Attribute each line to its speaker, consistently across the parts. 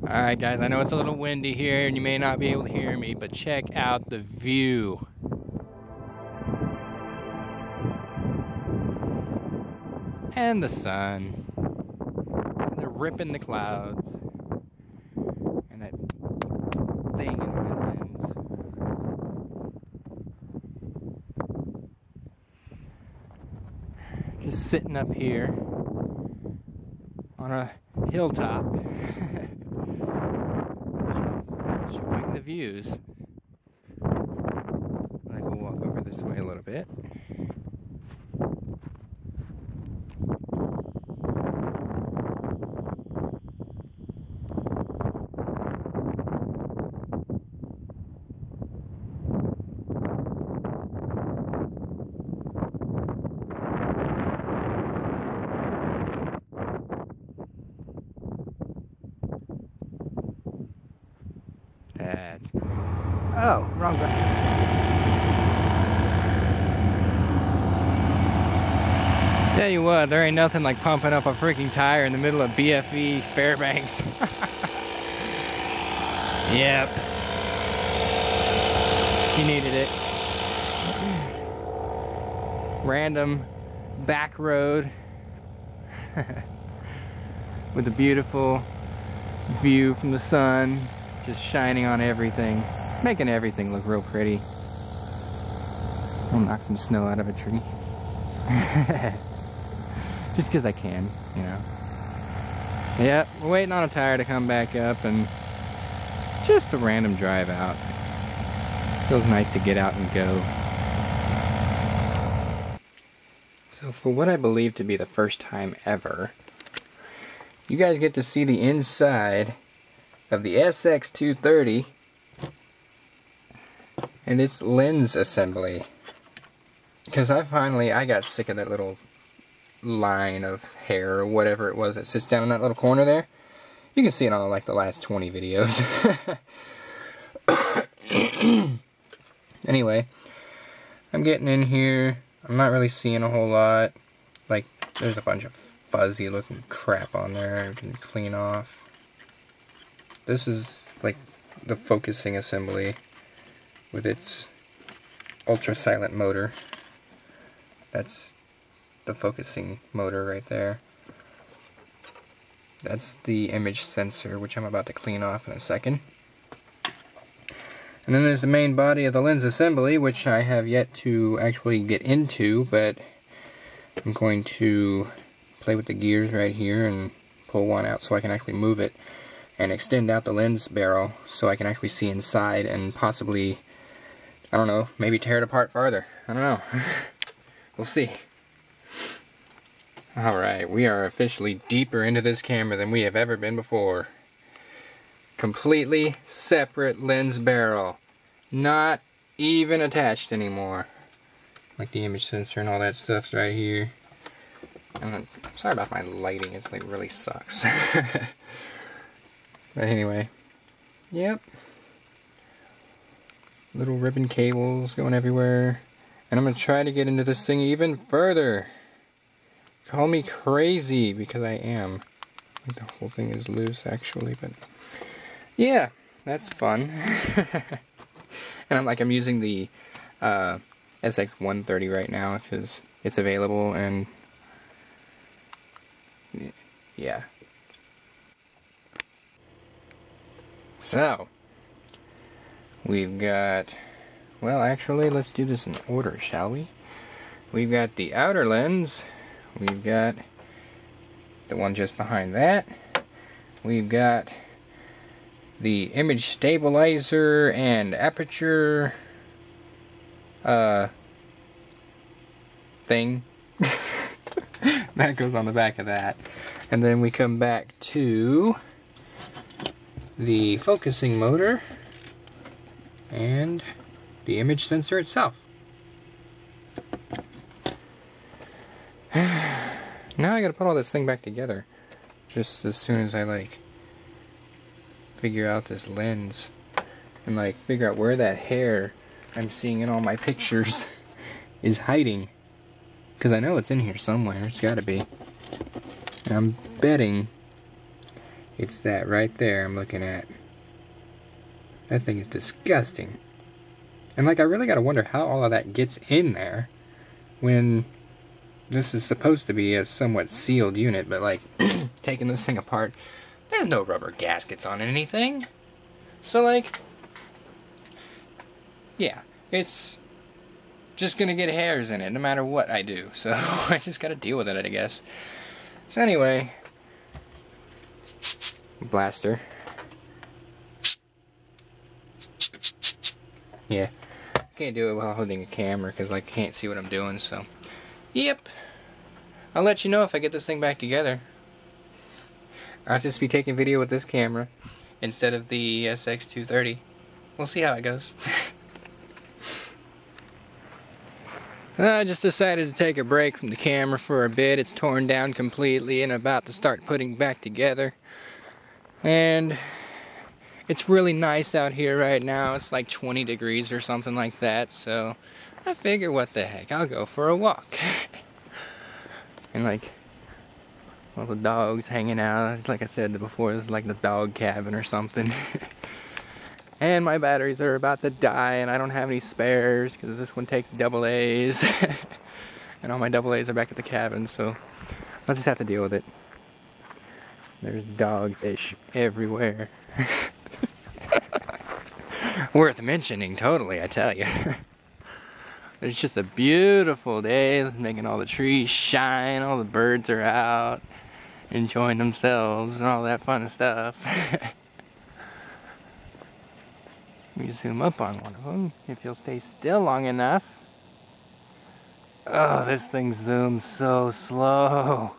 Speaker 1: Alright guys, I know it's a little windy here and you may not be able to hear me, but check out the view. And the sun. And they're ripping the clouds. And that thing in my lens. Just sitting up here on a hilltop. Just enjoying the views. I will walk over this way a little bit. That's pretty. Oh, wrong button. Tell you what, there ain't nothing like pumping up a freaking tire in the middle of BFE Fairbanks. Yep. He needed it. Random back road with a beautiful view from the sun just shining on everything, making everything look real pretty. I'll knock some snow out of a tree. Just because I can, you know. Yep, we're waiting on a tire to come back up and just a random drive out. Feels nice to get out and go. So for what I believe to be the first time ever, you guys get to see the inside of the SX230 and its lens assembly. Because I got sick of that little line of hair or whatever it was that sits down in that little corner there. You can see it on like the last 20 videos. Anyway, I'm getting in here. I'm not really seeing a whole lot. Like, there's a bunch of fuzzy looking crap on there I can clean off. This is like the focusing assembly with its ultra silent motor. That's the focusing motor right there. That's the image sensor, which I'm about to clean off in a second. And then there's the main body of the lens assembly, which I have yet to actually get into, but I'm going to play with the gears right here and pull one out so I can actually move it and extend out the lens barrel so I can actually see inside and possibly, I don't know, maybe tear it apart farther. I don't know. We'll see. Alright, we are officially deeper into this camera than we have ever been before. Completely separate lens barrel. Not even attached anymore. Like the image sensor and all that stuff's right here. And I'm sorry about my lighting, it's like really sucks. But anyway, yep. Little ribbon cables going everywhere. And I'm going to try to get into this thing even further. Call me crazy, because I am. I think the whole thing is loose actually, but yeah, that's fun. And I'm using the SX130 right now because it's available, and yeah. So, we've got, well actually let's do this in order, shall we? We've got the outer lens, we've got the one just behind that, we've got the image stabilizer and aperture thing that goes on the back of that, and then we come back to the focusing motor and the image sensor itself. Now I gotta put all this thing back together just as soon as I figure out this lens and figure out where that hair I'm seeing in all my pictures is hiding, because I know it's in here somewhere. It's gotta be. And I'm betting It's that right there I'm looking at. That thing is disgusting. And like, I really gotta wonder how all of that gets in there when this is supposed to be a somewhat sealed unit, but like, taking this thing apart, there's no rubber gaskets on anything. So like, yeah, it's just gonna get hairs in it no matter what I do. So I just gotta deal with it, I guess. So anyway, blaster. Yeah, I can't do it while holding a camera because I can't see what I'm doing, so. Yep. I'll let you know if I get this thing back together. I'll just be taking video with this camera instead of the SX230. We'll see how it goes. I just decided to take a break from the camera for a bit. It's torn down completely and about to start putting back together. And it's really nice out here right now. It's like 20 degrees or something like that. So I figure, what the heck, I'll go for a walk. And like, all the dogs hanging out. Like I said before, it's like the dog cabin or something. And my batteries are about to die and I don't have any spares because this one takes AA's. And all my AA's are back at the cabin, so I'll just have to deal with it. There's dogfish everywhere. Worth mentioning, totally, I tell you. It's just a beautiful day, making all the trees shine, all the birds are out, enjoying themselves and all that fun stuff. Let me zoom up on one of them, if you'll stay still long enough. Oh, this thing zooms so slow.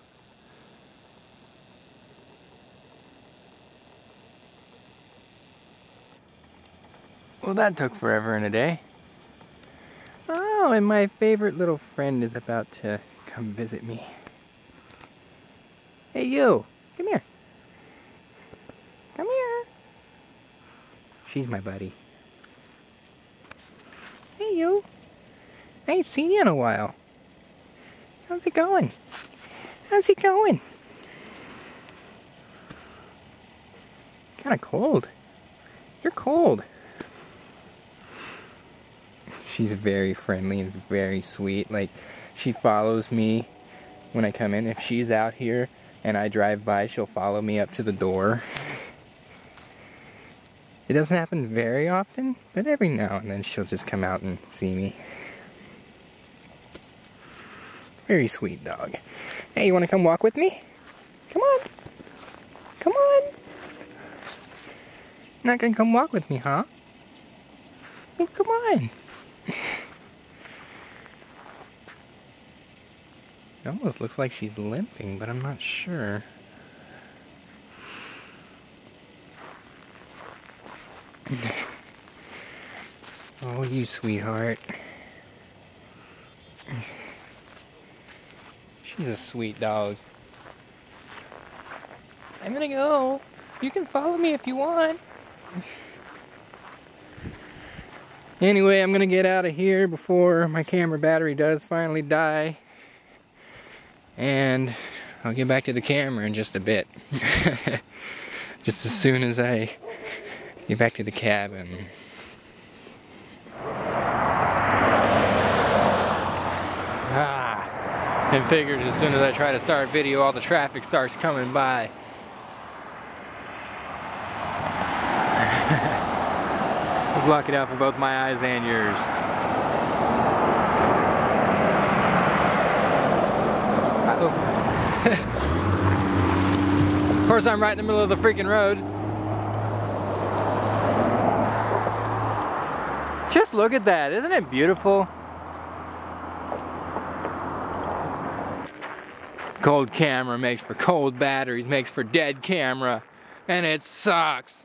Speaker 1: Well, that took forever and a day. Oh, and my favorite little friend is about to come visit me. Hey, you! Come here. Come here. She's my buddy. Hey, you. I ain't seen you in a while. How's it going? How's it going? Kinda cold. You're cold. She's very friendly and very sweet. Like, she follows me when I come in. If she's out here and I drive by, she'll follow me up to the door. It doesn't happen very often, but every now and then she'll just come out and see me. Very sweet dog. Hey, you want to come walk with me? Come on. Come on. Not gonna come walk with me, huh? Well, come on. It almost looks like she's limping, but I'm not sure. Oh, you sweetheart. She's a sweet dog. I'm gonna go. You can follow me if you want. Anyway, I'm gonna get out of here before my camera battery does finally die. And I'll get back to the camera in just a bit. Just as soon as I get back to the cabin. And figured as soon as I try to start video, all the traffic starts coming by. I'll block it out for both my eyes and yours. Uh-oh. Of course, I'm right in the middle of the freaking road. Just look at that, isn't it beautiful? Cold camera makes for cold batteries, makes for dead camera, and it sucks.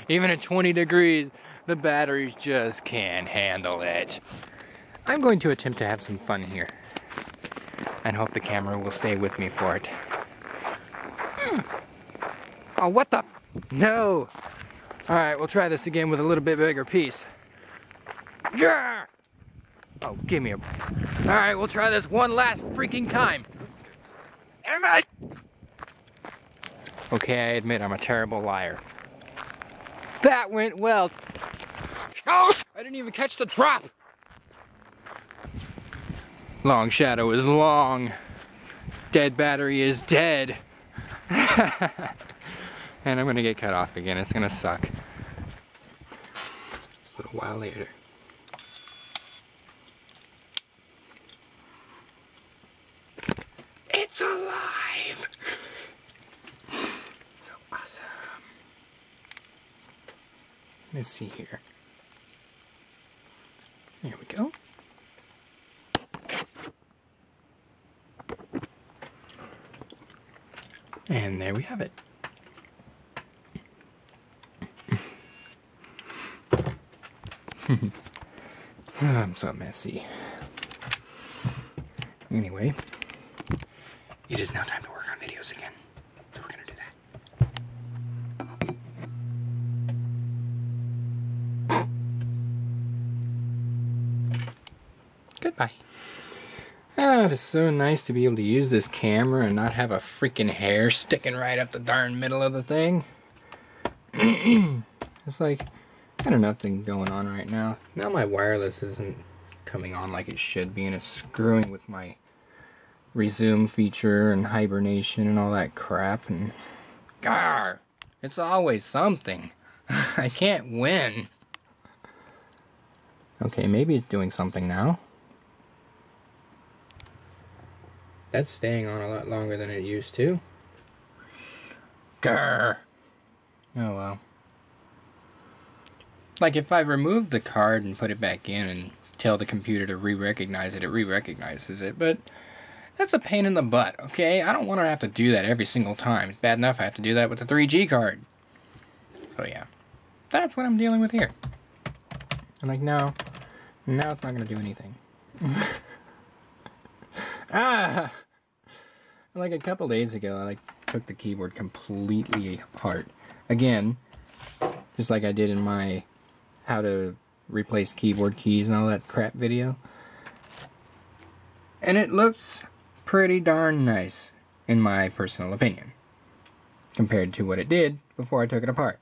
Speaker 1: Even at 20 degrees, the batteries just can't handle it. I'm going to attempt to have some fun here, and hope the camera will stay with me for it. Oh, what the? No! Alright, we'll try this again with a little bit bigger piece. Yeah! Oh, give me a... Alright, we'll try this one last freaking time. Damn it! Okay, I admit I'm a terrible liar. That went well. Oh! I didn't even catch the drop! Long shadow is long. Dead battery is dead. And I'm gonna get cut off again. It's gonna suck. A little while later. It's alive! So awesome. Let's see here. There we go. And there we have it. I'm so messy. Anyway, it is now time to work on videos again. So we're gonna do that. Goodbye. Ah, it is so nice to be able to use this camera and not have a freaking hair sticking right up the darn middle of the thing. It's like, I got nothing going on right now. Now my wireless isn't coming on like it should be, and it's screwing with my resume feature and hibernation and all that crap, and gar, it's always something. I can't win. Okay, maybe it's doing something now. That's staying on a lot longer than it used to. Grr. Oh well. Like if I remove the card and put it back in and tell the computer to re-recognize it, it re-recognizes it, but that's a pain in the butt, okay? I don't want to have to do that every single time. It's bad enough I have to do that with the 3G card. So yeah, that's what I'm dealing with here. I'm like, no, now it's not going to do anything. Ah! Like a couple days ago, I took the keyboard completely apart. Again, just like I did in my how to replace keyboard keys and all that crap video. And it looks pretty darn nice, in my personal opinion, compared to what it did before I took it apart.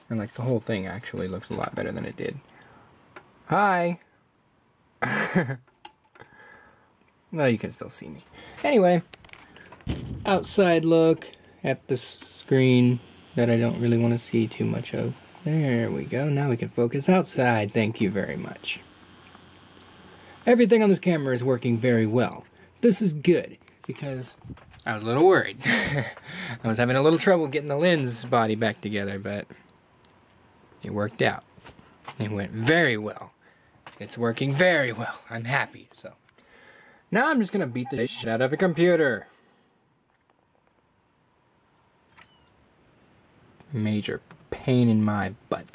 Speaker 1: And like the whole thing actually looks a lot better than it did. Hi! Well, you can still see me. Anyway, outside look at the screen that I don't really want to see too much of. There we go. Now we can focus outside. Thank you very much. Everything on this camera is working very well. This is good because I was a little worried. I was having a little trouble getting the lens body back together, but it worked out. It went very well. It's working very well. I'm happy, so. Now I'm just gonna beat the shit out of a computer. Major pain in my butt.